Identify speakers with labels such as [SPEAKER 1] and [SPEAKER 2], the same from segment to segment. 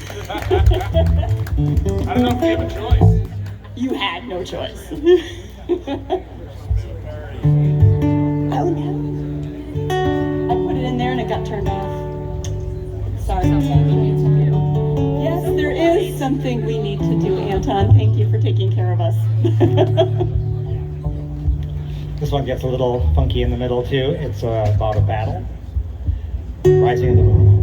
[SPEAKER 1] I don't know if we have a choice.
[SPEAKER 2] You had no choice. Oh no. I put it in there and it got turned off. Sorry. Something we need to do. Yes, there is something we need to do, Anton. Thank you for taking care of us.
[SPEAKER 3] This one gets a little funky in the middle too. It's about a battle. Rising of the Moon.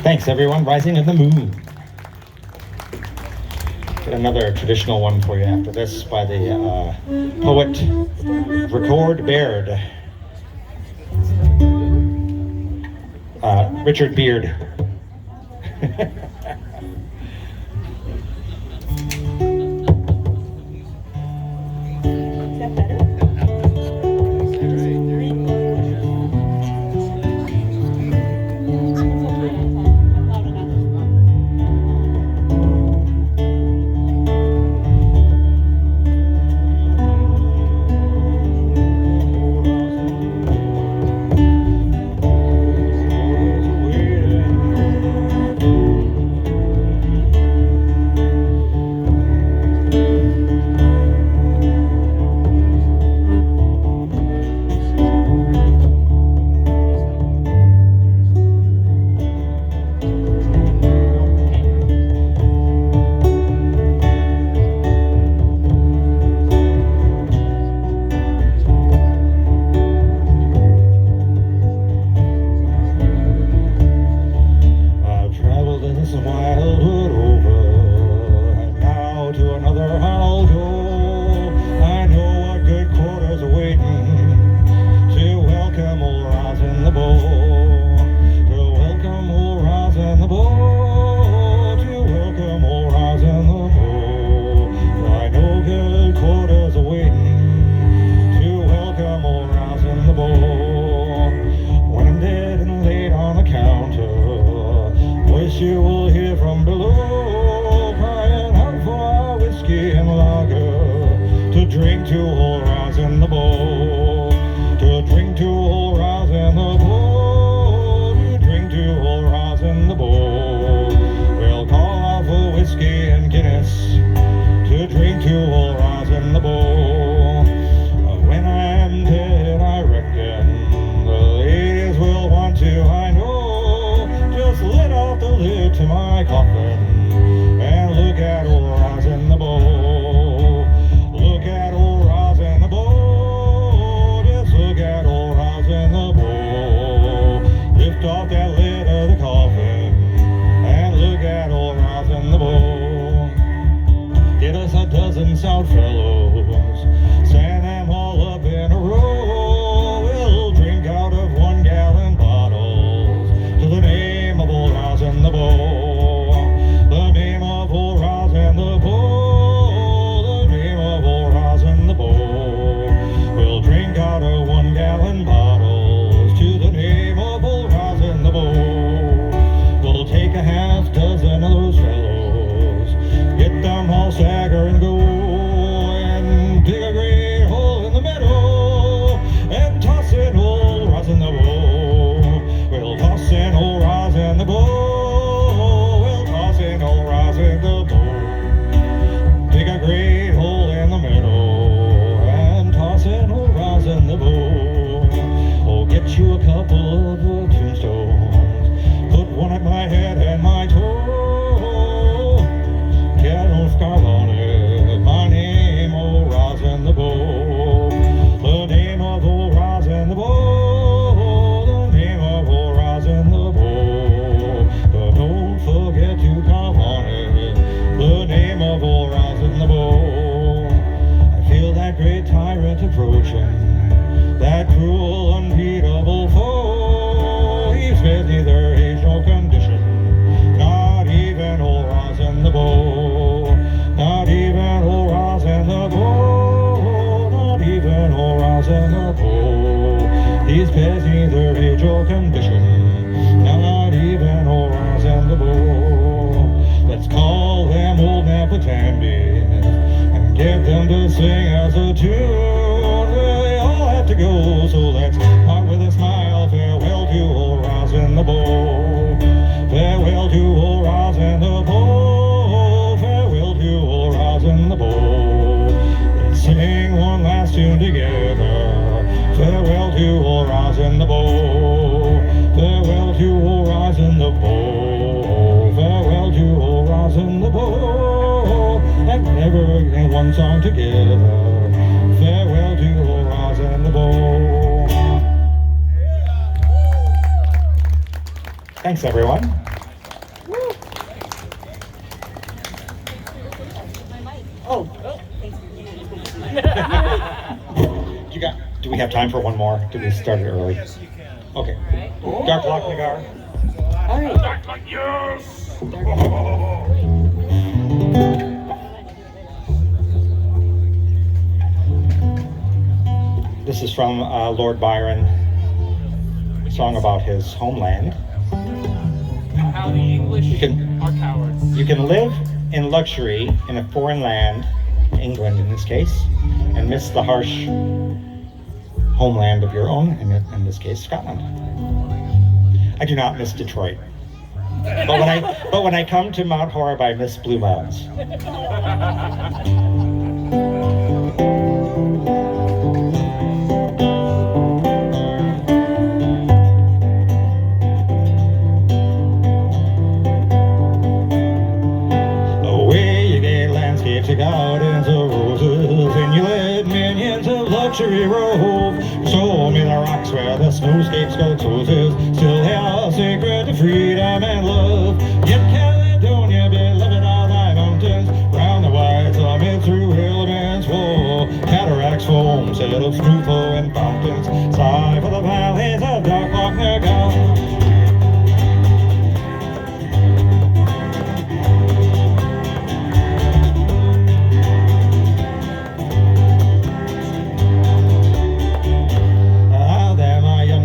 [SPEAKER 3] Thanks everyone, Rising of the Moon. Got another traditional one for you after this by the poet Record Baird. Richard Beard. drink to old Rosin the Beau, to drink to old Rosin the Beau, to drink to old Rosin the Beau. We'll call off a whiskey and Guinness, to drink to old Rosin the Beau. When I'm dead, I reckon the ladies will want to, I know. Just let off the lid to my coffin and look at old Rosin the Beau. Look at old Rosin the Beau. Just look at old Rosin the Beau. Lift off that lid of the coffin and look at old Rosin the Beau. Get us a dozen stout fellows, stand them all up in a row. We'll drink out of 1 gallon bottles to the name of old Rosin the Beau. The name of old Rosin the Beau. The name of old Rosin the Beau. We'll drink out of 1 gallon bottles to the name of old Rosin the Beau. We'll take a half dozen of those fellows, get them all stagger and go, and dig a great hole in the meadow and toss in old Rosin the Beau. We'll toss in old Rosin the Beau. We'll toss in old Rosin the Beau. Dig a great hole in the meadow and toss in old Rosin the Beau. Oh, get you a couple of tombstones, put one at my head and my toe. Get no scarf on it, my name, old Rosin the Beau. The name of old Rosin the Beau. The name of old Rosin the Beau. But don't forget to carve on it the name of old Rosin the Beau. I feel that great tyrant approaching, that cruel, unbeatable foe. He spares neither age nor condition, not even old Rosin the Beau. Not even old Rosin the Beau. Not even old Rosin the Beau. He spares neither age or condition, not even old Rosin the Beau. Let's call them old Tandy and get them to sing as a tune. They all have to go, so let's part with a smile. Farewell to old Rosin the Beau. Farewell to old Rosin the Beau. Farewell to old Rosin the Beau. Let's sing one last tune together. Farewell to old Rosin the Beau. Farewell to old Rosin the Beau. Farewell to old Rosin the Beau. And never in one song together. Farewell to old Rosin the Beau. Thanks, everyone.
[SPEAKER 2] Oh,
[SPEAKER 3] Do we have time for one more? Did we start it early?
[SPEAKER 1] Yes, you can.
[SPEAKER 3] Okay. Dark Loch, Nagarr.
[SPEAKER 2] all right.
[SPEAKER 1] Dark like yes!
[SPEAKER 3] This is from Lord Byron, a song about his homeland.
[SPEAKER 1] How the English
[SPEAKER 3] You can-
[SPEAKER 1] are cowards.
[SPEAKER 3] You can live in luxury in a foreign land, England in this case, and miss the harsh homeland of your own, in this case, Scotland. I do not miss Detroit. But when I come to Mount Horeb, I miss Blue Mountains. Away you get landscapes of gardens of roses, and you let minions of luxury rove. Show me the rocks where the snowscapes go closes, still they are sacred to freedom and love. Yet Caledonia, beloved are thy mountains, round the wide summit through Hillman's woe. Cataracts foam, set of smooth flowing fountains, sigh for the valleys of Dark Loch, Nagarr.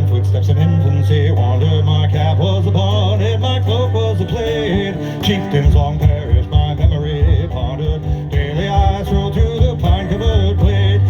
[SPEAKER 3] Footsteps in infancy wandered, my cap was upon it, my cloak was a plaid. Chieftains long perished, my memory pondered, daily eyes roll through the pine-covered glade.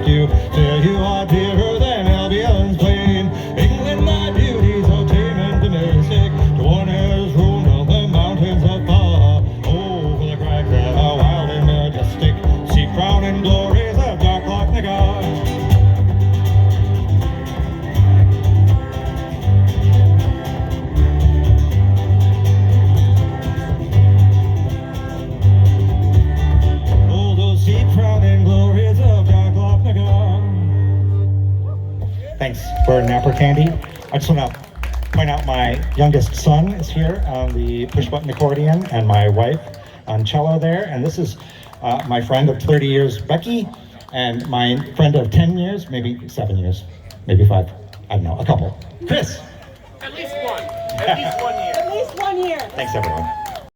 [SPEAKER 3] do. Still you are dearer than Albion's plain. England, thy beauty so tame and domestic, to one has roamed on the mountains of power. Oh, for the crags that are wild and majestic, sea crown and glories of dark Loch Nagarr. Thanks for Napper Tandy. I just want to point out my youngest son is here on the push button accordion and my wife on cello there. And this is my friend of 30 years, Becky, and my friend of 10 years, maybe 7 years, maybe 5, I don't know, a couple. Chris.
[SPEAKER 1] At least one. At least 1 year.
[SPEAKER 2] At least 1 year.
[SPEAKER 3] Thanks everyone.